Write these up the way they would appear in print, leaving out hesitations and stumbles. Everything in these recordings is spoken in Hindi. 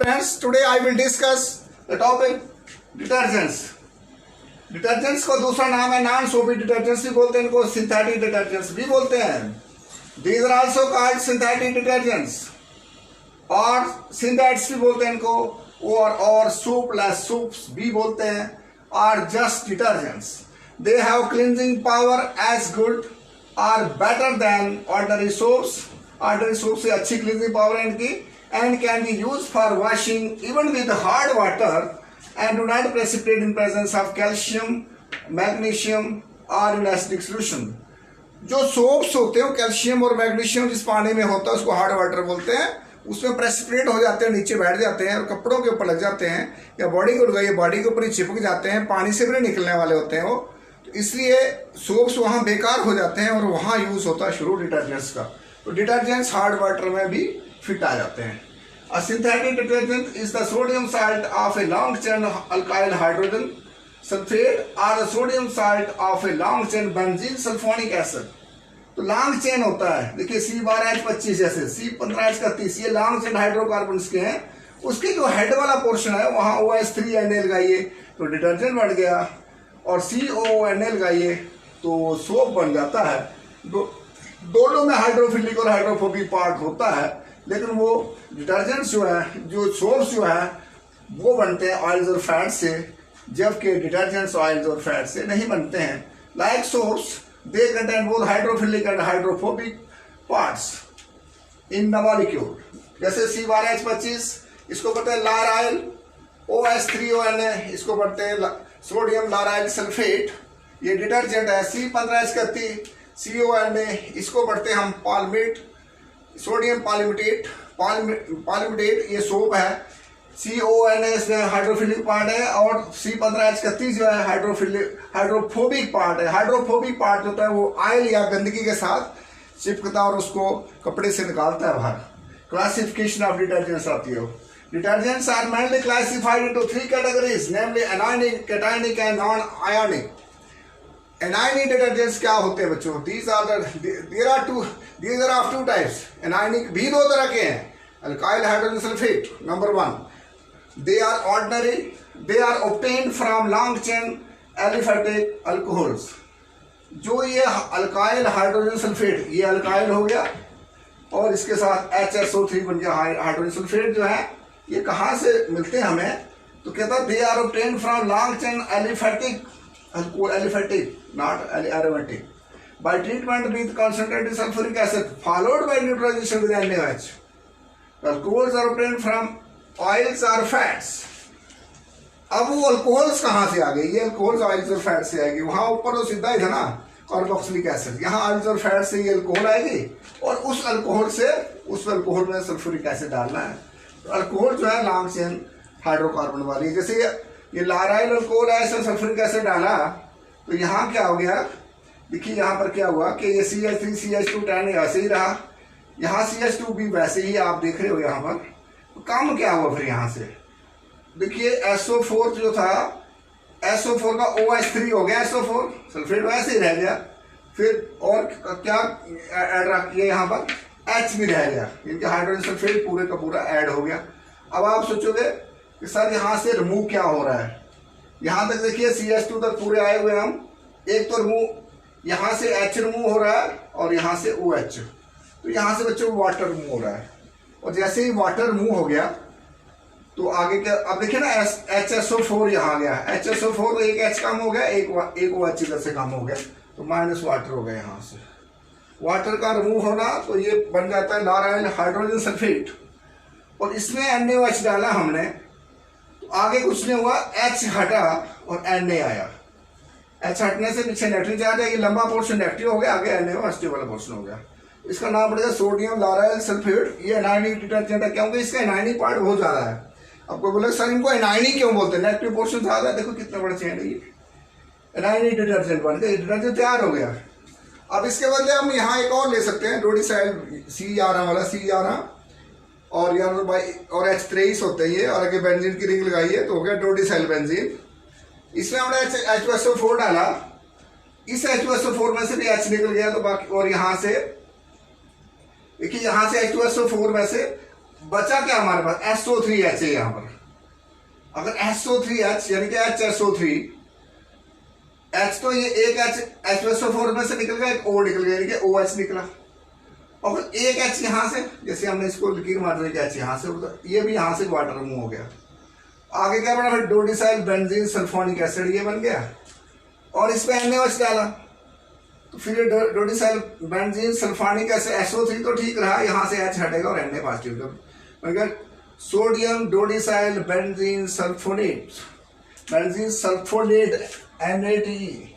Friends, today I will discuss the topic detergents. Detergents को दूसरा नाम है नॉन सोपी डिटर्जेंट्स भी बोलते हैं, इनको सिंथेटिक डिटर्जेंट्स भी बोलते हैं. These are also called synthetic detergents और सिंथेट्स भी बोलते हैं इनको, और सोपलेस सोप्स भी बोलते हैं, और just detergents. They have cleansing power as good और better than ordinary soaps. Ordinary soap से अच्छी क्लींजिंग पावर है इनकी, and can be used for washing even with hard water and do not precipitate in presence of calcium, magnesium or in acidic solution. जो सोप्स होते हैं वो कैल्शियम और मैग्नीशियम जिस पानी में होता है उसको हार्ड वाटर बोलते हैं. उसमें प्रेसिपिटेट हो जाते हैं, नीचे बैठ जाते हैं और कपड़ों के ऊपर लग जाते हैं या बॉडी को लगाइए, बॉडी के ऊपर ही चिपक जाते हैं, पानी से भी नहीं निकलने वाले होते हैं वो. तो इसलिए सोप्स वहाँ बेकार हो जाते हैं और वहाँ यूज होता है शुरू डिटर्जेंट्स का. तो डिटर्जेंट्स हार्ड वाटर में भी फिट आ जाते हैं. A synthetic detergent is the sodium salt of a long chain alkyl hydrogen sulfate or the sodium salt of a long chain benzene sulfonic acid. तो लॉन्ग चेन होता है, देखिए C12H25 जैसे C15H31 ये लॉन्ग चेन हाइड्रोकार्बन के हैं. उसके जो हेड वाला पोर्शन है वहाँ OH3Na लगाइए तो डिटर्जेंट बन गया, और COONA लगाइए तो सोप बन जाता है. दोनों में हाइड्रोफिलिक और हाइड्रोफोबिक पार्ट होता है, लेकिन वो डिटर्जेंट्स जो है, जो सोप्स जो है वो बनते हैं ऑयल्स और फैट से, जबकि डिटर्जेंट्स ऑयल्स और फैट से नहीं बनते हैं. Like soaps they contain both hydrophilic and hydrophobic parts in the molecule. जैसे C12H25 इसको कहते हैं लाराइल, OH3ONA इसको पढ़ते हैं सोडियम लाराइल सल्फेट, ये डिटर्जेंट है. C15H31 CONA इसको पढ़ते हैं हम पालमेट, सोडियम पॉलीमेटेट ये सोप है. CONA इसमें हाइड्रोफिलिक पार्ट है, और C15H31 जो है हाइड्रोफोबिक पार्ट है. हाइड्रोफोबिक पार्ट होता है वो ऑयल या गंदगी के साथ चिपकता और उसको कपड़े से निकालता है बाहर. क्लासिफिकेशन ऑफ डिटर्जेंट्स आती है. Detergents are mainly classified into 3 categories, namely anionic, cationic and non ionic. Anionic detergents क्या होते हैं बच्चों? These are of two types. एनायनिक भी दो तरह के हैं. Alkyl hydrogen sulphate number 1. They are ordinary. They are obtained from long chain aliphatic alcohols. जो ये अल्काइल हाइड्रोजन सल्फेट, ये अल्काइल हो गया और इसके साथ HSO3 बन गया हाइड्रोजन सल्फेट. जो है ये कहाँ से मिलते हैं हमें? तो कहता है they are obtained from long chain aliphatic aliphatic, not aromatic, by treatment with concentrated sulfuric acid followed by neutralization with NaOH. Alcohols are obtained from oils or fats. अब वो अल्कोहल्स कहाँ से आ गए? ये अल्कोहल्स ऑयल्स और फैट से आएगी. वहां ऊपर तो सीधा ही था ना कार्बोक्सिलिक एसिड, यहाँ ऑयल्स और फैट से ये अल्कोहल आएगी, और उस अल्कोहल में सल्फ्यूरिक एसिड डालना है. तो अल्कोहल जो है लॉन्ग चेन हाइड्रोकार्बन वाली, जैसे ये लाराइल अल्कोहल है, ऐसा सल्फ्यूरिक एसिड डाला तो यहाँ क्या हो गया? देखिए यहाँ पर क्या हुआ कि ये CH3 CH2 10 ऐसे ही रहा, यहाँ CH2 भी वैसे ही आप देख रहे हो यहाँ पर. तो काम क्या हुआ फिर यहाँ से? देखिए SO4 जो था, SO4 का OH3 हो गया, SO4 सल्फेट वैसे ही रह गया. फिर और क्या ऐड रख किया यहाँ पर? H भी रह गया, इनके हाइड्रोजन सल्फेट पूरे का पूरा ऐड हो गया. अब आप सोचोगे कि सर यहाँ से रिमूव क्या हो रहा है? यहाँ तक देखिए CH2 तक पूरे आए हुए हम. एक तो रिमूव, यहाँ से H रिमूव हो रहा है और यहाँ से OH. तो यहाँ से बच्चों वाटर रिमूव हो रहा है, और जैसे ही वाटर रिमूव हो गया तो आगे क्या? अब देखिए ना HSO4 यहाँ आ गया. HSO4 एक H कम हो गया, एक OH इधर से कम हो गया, तो माइनस वाटर हो गया. यहाँ से वाटर का रिमूव होना तो ये बन जाता है लाराइल हाइड्रोजन सल्फेट, और इसमें NaOH डाला हमने तो आगे कुछ नहीं हुआ, H हटा और Na आया. H हटने से पीछे नेगेटिव चार्ज है, ये लंबा पोर्शन नेगेटिव हो गया, आगे NaOH वाला पोर्शन हो गया. इसका नाम पड़ेगा सोडियम लाराइल सल्फेट. ये एनायनिक डिटर्जेंट है क्योंकि इसका एनायनिक पार्ट बहुत ज्यादा है. आपको बोले सर इनको एनायनिक क्यों बोलते हैं? नेगेटिव पोर्शन ज्यादा है. देखो कितना बड़ा चेन है ये. एनायनिक डिटर्जेंट बन गया, डिटर्जेंट तैयार हो गया. अब इसके बदले हम यहाँ एक और ले सकते हैं, डोडिसाइल C11 वाला C11 और H23 होते हैं ये, और आगे बेंजीन की रिंग लगाइए तो हो गया डोडिसाइल बेंजीन. इसमें हमने H2SO4 डाला, इस H2SO4 में से भी H निकल गया तो बाकी, और यहाँ से देखिए यहाँ से H2SO4 में से बचा क्या हमारे पास, SO3H है यहाँ पर। अगर SO3H यानी कि HSO3, H तो ये एक H2SO4 में से निकल गया, एक O निकल गया यानी कि OH निकला। और फिर एक H यहाँ से, जैसे हमने इसको लकीर मार दी कि H यहाँ से, ये भी यहाँ से वाटर रिमूव हो गया। आगे क्या बना, फिर डोडिसाइल बेंजीन सल्फोनिक एसिड ये बन गया, और इस पे NaOH डाला, तो फिर ये डोडिसाइल बेंजीन सल्फोनिक एसिड SO3 तो ठीक रहा, यहाँ से H हटेगा और Na पॉजिटिव। मगर sodium dodecyl benzene sulphonate NaDE,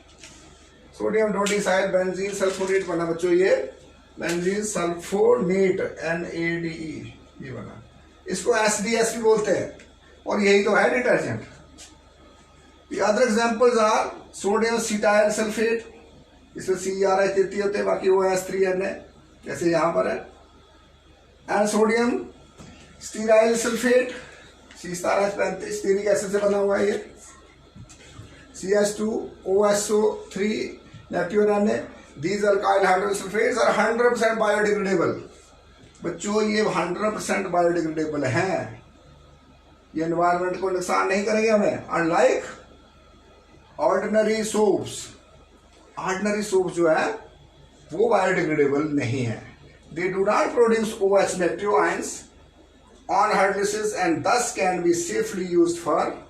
sodium dodecyl benzene sulphonate बना बच्चों, ये बेंजीन सल्फोनेट NaDE ये बना। इसको SDS भी बोलते हैं, और यही तो है detergent. The other examples are sodium cetyl sulphate, इसमें CrH देती होते हैं, बाकी OH3Na जैसे यहाँ पर है। And sodium stearyl sulphate, C*H35 stearic acid से बना हुआ है ये, CH2OSO3 negative Na। These alkyl hydrogen sulfates are 100% biodegradable। बच्चों ये 100% बायोडिग्रेडेबल हैं, ये एनवायरनमेंट को नुकसान नहीं करेंगे हमें। अनलाइक ऑर्डिनरी सोप्स जो है वो बायोडिग्रेडेबल नहीं है। They do not produce OH negative ions on hydrolysis and thus can be safely used for,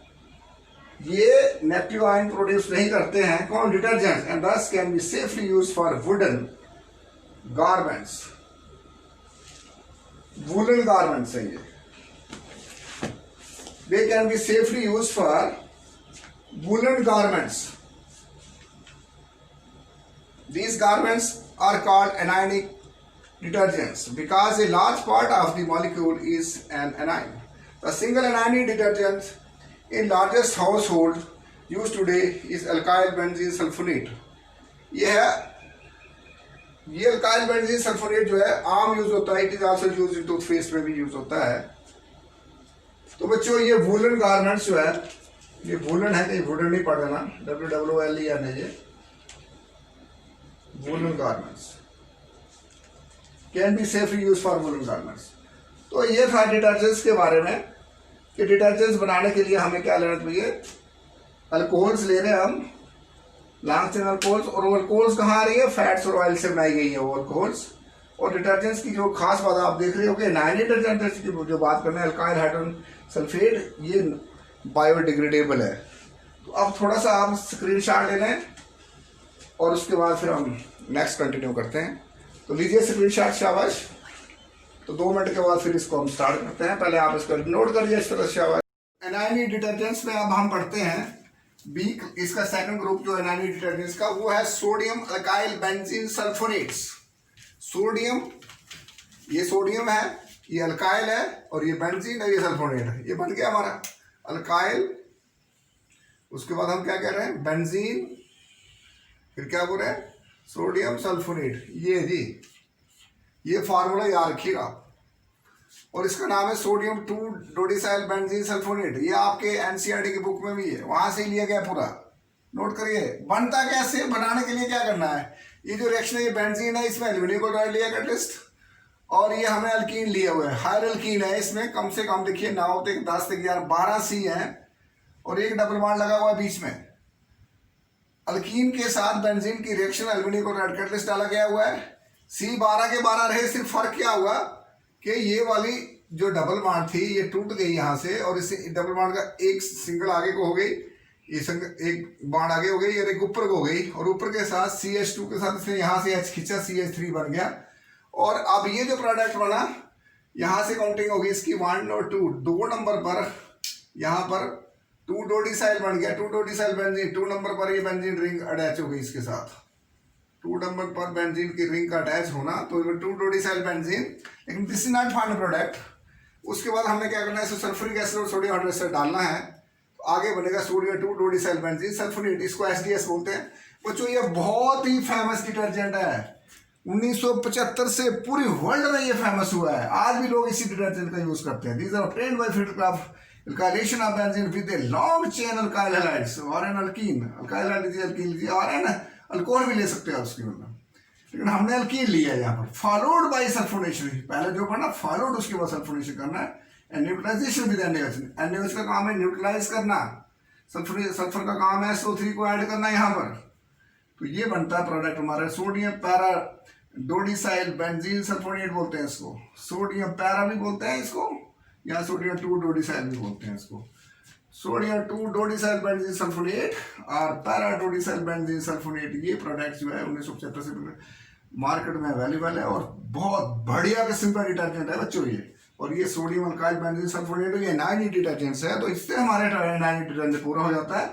ये नेगेटिव आयन प्रोड्यूस नहीं करते हैं कौन, detergent, and thus can be safely used for wooden garments, woollen garments हैं ये। They can be safely used for woolen garments. These garments are called anionic detergents because a large part of the molecule is an anion. The single anionic detergent in largest household used today is alkyl benzene sulfonate. ये alkyl benzene sulfonate जो है आम यूज होता है, it is also used in toothpaste में भी यूज होता है। तो बच्चों ये वुलन गारमेंट्स जो है, ये वुलन है, कहीं वुलन नहीं पड़ देना, WOOLEN है, ये woollen garments can be safely use for woollen garments. तो ये था डिटर्जेंट्स के बारे में कि डिटर्जेंट्स बनाने के लिए हमें क्या लेना चाहिए, अल्कोहल्स ले रहे हैं हम, लॉन्ग चेन अल्कोहल्स। और वो अल्कोहल्स कहाँ आ रही है, फैट्स और ऑयल से बनाई गई है वो अल्कोहल्स। और डिटर्जेंट्स की जो खास बात आप देख रहे हो कि नाइन डिटर्जेंट्स की जो बात करना है, अल्काइल हाइड्रोजन सल्फेट ये बायोडिग्रेडेबल है। तो अब थोड़ा सा आप स्क्रीनशॉट ले लें और उसके बाद फिर हम नेक्स्ट कंटिन्यू करते हैं। तो लीजिए स्क्रीनशॉट, शाबाश। तो 2 मिनट के बाद फिर इसको हम स्टार्ट करते हैं। पहले आप इसको नोट करिए इस तरह, शाबाश। एनाइनिक डिटर्जेंट्स में अब हम पढ़ते हैं बी, इसका सेकंड ग्रुप जो एनाइनिक डिटर्जेंट्स का वो है sodium alkyl benzene sulphonates. Sodium, ये सोडियम है, ये अल्काइल है, और ये बेंजीन है, ये सल्फोनेट है। ये बन गया हमारा अल्काइल। उसके बाद हम क्या कह रहे हैं, बेंजीन, फिर क्या बोल रहे हैं, सोडियम सल्फोनेट। ये जी ये फार्मूला याद रखिएगा। और इसका नाम है सोडियम 2 डोडिसाइल बेंजीन सल्फोनेट। ये आपके NCERT की बुक में भी है, वहां से लिया गया पूरा। नोट करिए। बनता कैसे, बनाने के लिए क्या करना है, ये जो रिएक्शन है, ये बेंजीन है, इसमें एल्यूमिनियम क्लोराइड लिया कैटलिस्ट, और ये हमने अल्कीन लिया हुआ है, हायर अल्कीन है। इसमें कम से कम देखिए 9 तक 10 तक 11 12 C है, और एक डबल बॉन्ड लगा हुआ है बीच में। अल्कीन के साथ बेंजीन की रिएक्शन एल्यूमिनियम क्लोराइड कैटलिस्ट डाला गया हुआ है। C 12 के 12 रहे, सिर्फ फर्क क्या हुआ कि ये वाली जो डबल बॉन्ड थी ये टूट गई यहाँ से, और इस डबल बॉन्ड का एक सिंगल आगे को हो गई, ये एक बॉन्ड आगे हो गई और एक ऊपर को हो गई, और ऊपर के साथ CH2 के साथ इसने यहाँ से H खींचा, CH3 बन गया। और अब ये जो प्रोडक्ट बना, यहाँ से काउंटिंग होगी इसकी 1 और 2, 2 नंबर पर यहाँ पर 2 डोडिसाइल बन गया, 2 डोडिसाइल बेंजीन। 2 नंबर पर ये बेंजीन रिंग अटैच हो गई इसके साथ, 2 नंबर पर बेंजीन की रिंग का अटैच होना, तो 2 डोडिसाइल बेंजीन। लेकिन this is not final product. उसके बाद हमने क्या करना है, इसमें सल्फ्यूरिक एसिड और सोडियम हाइड्रोक्साइड डालना है, तो आगे बनेगा सोडियम 2 डोडिसाइल बेंजीन सल्फोनेट। इसको SDS बोलते हैं। बच्चों ये बहुत ही फेमस डिटर्जेंट है, 1975 से पूरी वर्ल्ड में ये फेमस हुआ है। आज भी लोग इसी डिटर्जेंट का यूज करते हैं। These are obtained by filter craft alkylation of benzene with a long chain alkyl halides और एन अल्कीन। अल्काइल हैलाइड लीजिए, अल्कीन लीजिए, और एन अल्कोहल भी ले सकते हैं उसकी मतलब। लेकिन हमने अल्कीन लिया है यहाँ पर, फॉलोड बाय सल्फोनेशन। पहले जो पढ़ना फॉलोड, उसके बाद सल्फोनेशन करना है, and neutralisation with NaOH। NaOH का काम है न्यूट्रलाइज करना, सल्फर का काम है SO3 को ऐड करना यहाँ पर। तो ये बनता है प्रोडक्ट हमारा सोडियम पैरा डोडिसाइल बेंजीन सल्फोनेट बोलते हैं इसको, सोडियम पैरा भी बोलते हैं इसको, या सोडियम 2 डोडिसाइल भी बोलते हैं इसको। सोडियम 2 डोडिसाइल बेंजीन सल्फोनेट और पैरा डोडिसाइल बेंजीन सल्फोनेट, ये प्रोडक्ट जो है 1975 से मार्केट में अवेलेबल है और बहुत बढ़िया किस्म का डिटर्जेंट है बच्चों ये। और ये सोडियम अल्काइल बेंजीन सल्फोनेट ये नाइनी डिटर्जेंट्स है, तो इससे हमारे नाइनी डिटर्जेंट पूरा हो जाता है।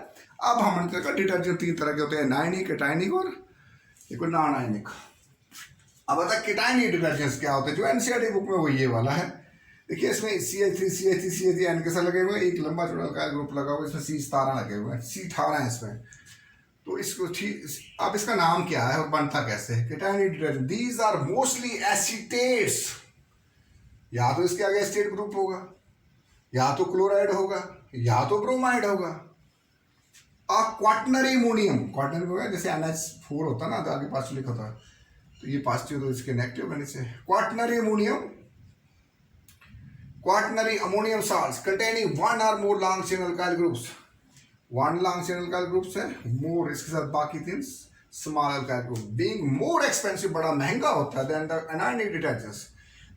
अब हम डिटर्जेंट 3 तरह के होते हैं, नाइनिक, केटाइनिक और एक नॉन आयनिक। अब बता केटाइनिक डिटर्जेंट्स क्या होते हैं, जो NCERT बुक में वो ये वाला है। देखिए इसमें CH3 N के साथ लगे हुए, एक लंबा चौड़ा अल्काइल ग्रुप लगा हुआ, इसमें C17 लगे हुए हैं, C18 है इसमें। तो इसको अब इसका नाम क्या है और बनता कैसे है? Cationic detergent, these are mostly acetates. या तो इसके आगे एसीटेट ग्रुप होगा, या तो क्लोराइड होगा, या तो ब्रोमाइड होगा। क्वाटनरी अमोनियम, क्वाटनरी होगा जैसे NH4 होता है ना, तो आगे पॉजिटिव लिखा था, तो ये पॉजिटिव तो इसके नेगेटिव बने से। Quaternary ammonium salts containing one or more long chain alkyl groups, one long chain alkyl groups है, more इसके साथ बाकी 3 small alkyl group, being more expensive, बड़ा महंगा होता है than the anionic detergents,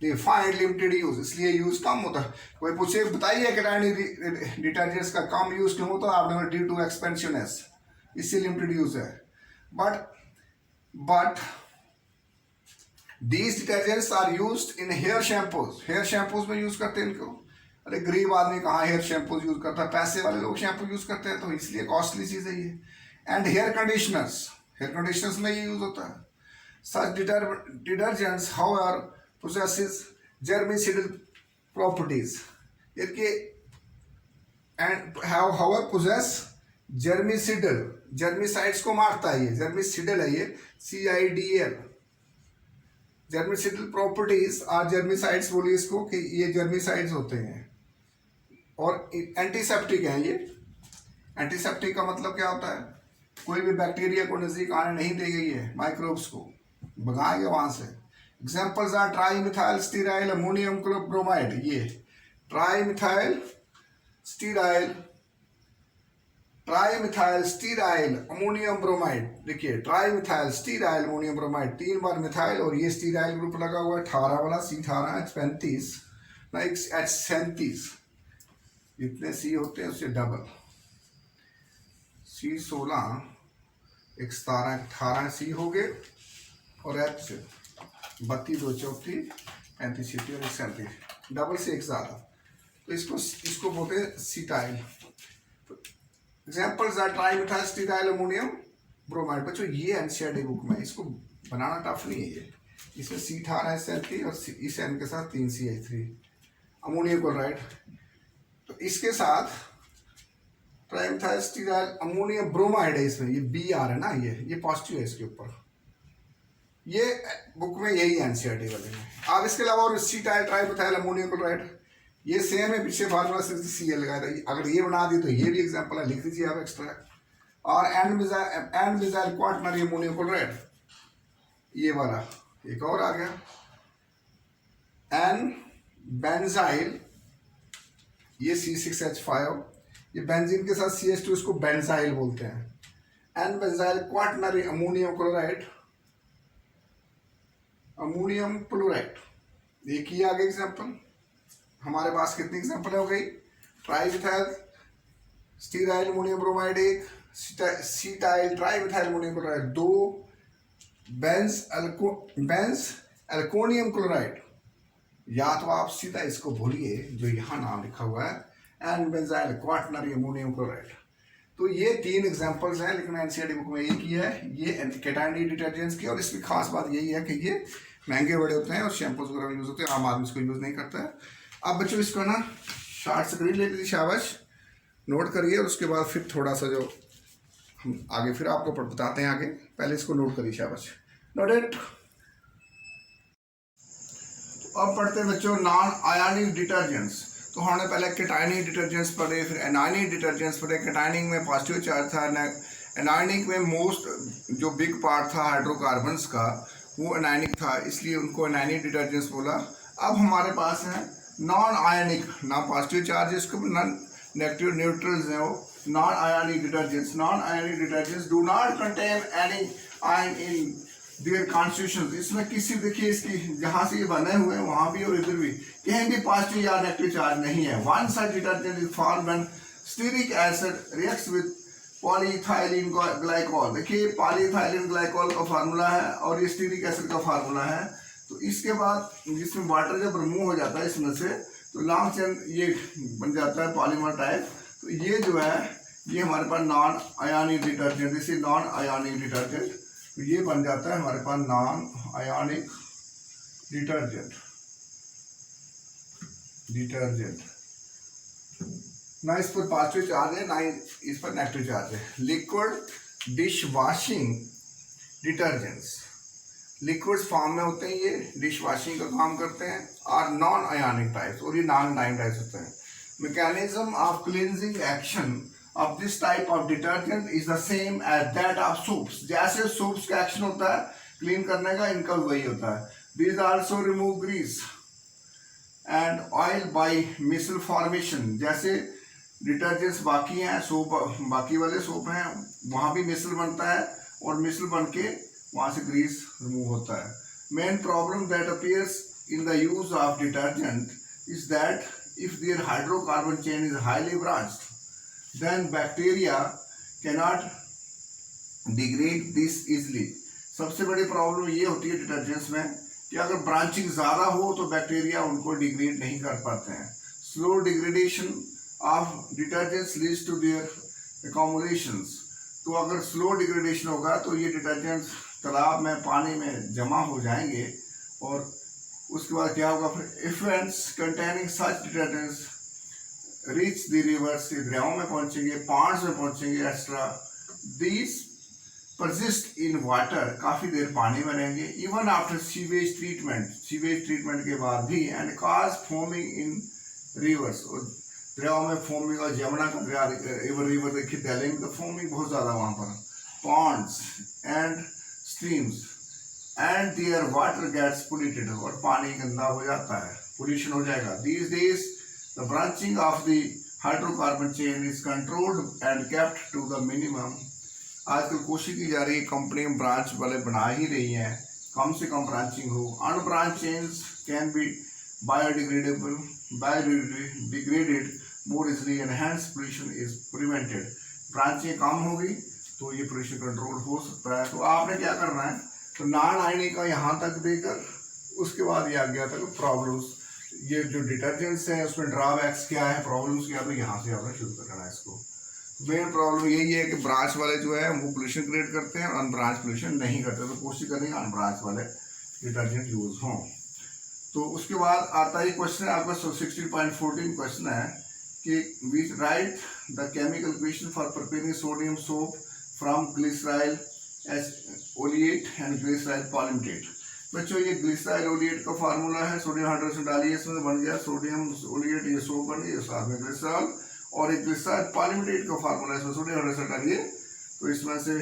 they find limited use, इसलिए यूज कम होता है। कोई पूछे बताइए कि anionic डिटर्जेंट्स का कम यूज क्यों होता है? आपने ड्यू टू एक्सपेंसिवनेस, इससे लिमिटेड यूज है। But These detergents are used in hair shampoos, hair shampoos में यूज करते हैं इनको। अरे गरीब आदमी कहाँ हेयर शैम्पूज यूज करता है, पैसे वाले लोग शैम्पू यूज करते हैं, तो इसलिए कॉस्टली चीज है ये। एंड हेयर कंडीशनर्स में ये यूज होता है। Such detergents however possesses germicidal properties, however possess germicides को मारता है ये, germicidal है ये, CIDL, जर्मिसिडल प्रॉपर्टीज और जर्मिसाइड्स बोलिए इसको, कि ये जर्मिसाइड्स होते हैं और एंटीसेप्टिक हैं ये। एंटीसेप्टिक का मतलब क्या होता है? कोई भी बैक्टीरिया को नजदीक आने नहीं देगी, ये माइक्रोब्स को भगाएंगे वहां से। Examples are trimethyl stearyl ammonium bromide, ये ट्राईमिथाइल स्टीराइल अमोनियम ब्रोमाइड। देखिए ट्राईमिथाइल स्टीराइल अमोनियम ब्रोमाइड, 3 बार मिथाइल और ये स्टीराइल ग्रुप लगा हुआ है, 18 वाला, C18 H35 ना H37, इतने C होते हैं उससे डबल, C16 17 18 C हो गए और H से 32 2 34 35 36 और 37, डबल से एक ज़्यादा, तो इसको बोलते हैं cetyl. Examples are trimethyl stearyl ammonium bromide. बच्चों ये NCERT बुक में, इसको बनाना टफ नहीं है ये। इसमें C18 H37 और इस N के साथ 3 CH3 अमोनियम क्लोराइड। तो इसके साथ ट्राईमिथाइल स्टीराइल अमोनियम ब्रोमाइड है, इसमें ये BR है ना, ये पॉजिटिव है इसके ऊपर। ये बुक में यही NCERT वाले में। आप इसके अलावा और सीटाइल ट्राईमिथाइल अमोनियम क्लोराइड, ये सेम है, पीछे फार्मूला सिर्फ CL लगाया था। अगर ये बना दी तो ये भी एग्जांपल है, लिख दीजिए आप एक्स्ट्रा। और and missile quaternary ammonium chloride, ये वाला एक और आ गया। एन बेंजाइल, ये C6H5, ये बेंजीन के साथ CH2, इसको बेंजाइल बोलते हैं। N benzyl quaternary ammonium chloride, ammonium chloride, एक ही आगे एग्जांपल। हमारे पास कितनी एग्जांपल हो गई? Trimethyl stearyl ammonium bromide 1, cetyl trimethyl ammonium chloride 2, benzalkonium chloride, या तो आप सीधा इसको भूलिए जो यहाँ नाम लिखा हुआ है, N benzyl quaternary ammonium chloride. तो ये 3 एग्जांपल्स हैं, लेकिन NCERT बुक में एक ही है, ये केटाइनिक डिटर्जेंट्स की। और इसकी खास बात यही है कि ये महंगे बड़े होते हैं और शैम्पूज वगैरह यूज़ होते हैं, आम आदमी इसको यूज़ नहीं करता है। अब बच्चों इसको ना शॉर्ट स्क्रीन ले लीजिए, शाबाश, नोट करिए, और उसके बाद फिर थोड़ा सा जो हम आगे फिर आपको बताते हैं आगे, पहले इसको नोट करिए, शाबाश, नोट इट। तो अब पढ़ते हैं बच्चों नॉन आयनिक डिटर्जेंट्स। तो हमने पहले केटाइनिक डिटर्जेंट्स पढ़े, फिर एनायनिक डिटर्जेंट्स पढ़े। केटाइनिक में पॉजिटिव चार्ज था, एनायनिक में मोस्ट जो बिग पार्ट था हाइड्रोकार्बन्स का, वो अनायनिक था, इसलिए उनको अनायनिक डिटर्जेंट्स बोला। अब हमारे पास है नॉन आयनिक, ना पॉजिटिव चार्ज इसके ऊपर, ना नेगेटिव, न्यूट्रल्स हैं वो। Non ionic detergents, non ionic detergents do not contain any ion in their constitution. इसमें किसी, देखिए इसकी जहाँ से ये बने हुए हैं वहाँ भी और इधर भी कहीं भी पॉजिटिव या नेगेटिव चार्ज नहीं है। One such detergent is formed when stearic acid reacts with polyethylene glycol. देखिए पॉलीइथाइलिन ग्लाइकॉल का फार्मूला है और ये स्टीरिक एसिड का फार्मूला है। तो इसके बाद जिसमें वाटर जब रिमूव हो जाता है इसमें से, तो लॉन्ग चेन ये बन जाता है पॉलीमर टाइप। तो ये जो है ये हमारे पास नॉन आयोनिक डिटर्जेंट, इसे नॉन आयोनिक डिटर्जेंट, तो ये बन जाता है हमारे पास नॉन आयोनिक डिटर्जेंट। ना इस पर पॉजिटिव चार्ज है, ना इस पर नेगेटिव चार्ज है। Liquid dish washing detergents, liquids form में होते हैं, ये डिश वॉशिंग का काम करते हैं, और नॉन आयोनिक टाइप्स, और ये नॉन आयोनिक टाइप्स होते हैं। Mechanism of cleansing action of this type of detergent is the same as that of soaps. जैसे सोप्स का एक्शन होता है क्लीन करने का, इनका वही होता है। These also remove grease and oil by micelle formation. जैसे डिटर्जेंट्स बाकी हैं, सोप बाकी वाले सोप हैं, वहाँ भी मिसल बनता है और मिसल बन के वहाँ से ग्रीस रिमूव होता है। Main problem that appears in the use of detergent is that if their hydrocarbon chain is highly branched then bacteria cannot degrade this easily. सबसे बड़ी प्रॉब्लम ये होती है डिटर्जेंट्स में कि अगर ब्रांचिंग ज़्यादा हो तो बैक्टीरिया उनको डिग्रेड नहीं कर पाते हैं। Slow degradation of detergents leads to their accumulations। तो अगर स्लो डिग्रेडेशन होगा तो ये डिटर्जेंट्स तालाब में, पानी में जमा हो जाएंगे, और उसके बाद क्या होगा फिर, effluents containing such detergents reach the rivers, दरियाओं में पहुंचेंगे, पॉन्ड्स में पहुंचेंगे extra. These persist in water, काफ़ी देर पानी में रहेंगे, इवन आफ्टर सीवेज ट्रीटमेंट के बाद भी, and cause foaming in reverse, और दरियाओं में फोमिंग, और यमुना का दरिया रिवर देखिए दिल्ली में तो फोमिंग बहुत ज़्यादा वहाँ पर, ponds and streams, and their water gets polluted, और पानी गंदा हो जाता है, पोल्यूशन हो जाएगा। These days the branching of the hydrocarbon chain is controlled and kept to the minimum. आजकल कोशिश की जा रही है, कंपनी ब्रांच वाले बना ही रही हैं, कम से कम ब्रांचिंग हो। Unbranched chains can be biodegraded more easily and hence pollution is prevented. ब्रांचें कम होगी तो ये पोल्यूशन कंट्रोल हो सकता है। तो आपने क्या करना है, तो नॉन आयनिक का यहाँ तक देकर उसके बाद ये आ गया था प्रॉब्लम्स, ये जो डिटर्जेंट्स हैं उसमें ड्रॉबैक्स क्या है, प्रॉब्लम्स क्या है, तो यहाँ से आपने शुरू करना है इसको। मेन प्रॉब्लम यही है कि ब्रांच वाले जो है वो पोल्यूशन क्रिएट करते हैं और अनब्रांच पोल्यूशन नहीं करते, तो कोशिश करनी है अनब्रांच वाले डिटर्जेंट यूज हों। तो उसके बाद आता है क्वेश्चन आपका 16.14 क्वेश्चन है कि we write the chemical equation for preparing sodium soap from glyceryl oleate and glyceryl palmitate. बच्चों ये ग्लिसराइल ओलिएट का फार्मूला है, सोडियम हाइड्रोक्साइड डालिए, इसमें बन गया सोडियम ओलिएट, ये सोप बन गई, साथ में ग्लिसरॉल, और एक ग्लिसराइल पॉलिमेटेट का फार्मूला है, इसमें सोडियम हाइड्रोक्साइड डालिए, तो इसमें से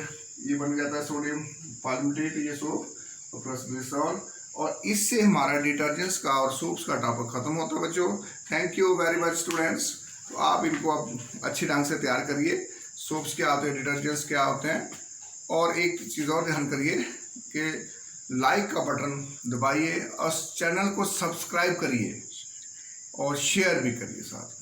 ये बन गया था सोडियम पॉलिमेटेट, ये सोप और प्लस ग्लिसरॉल, और इससे हमारा डिटर्जेंट्स का और सोप्स का टॉपिक खत्म होता है बच्चों। Thank you very much students. तो आप इनको अब अच्छी ढंग से तैयार करिए, सोप्स क्या होते हैं, डिटर्जेंट्स क्या होते हैं, और एक चीज़ और ध्यान करिए कि लाइक का बटन दबाइए और चैनल को सब्सक्राइब करिए और शेयर भी करिए साथ में।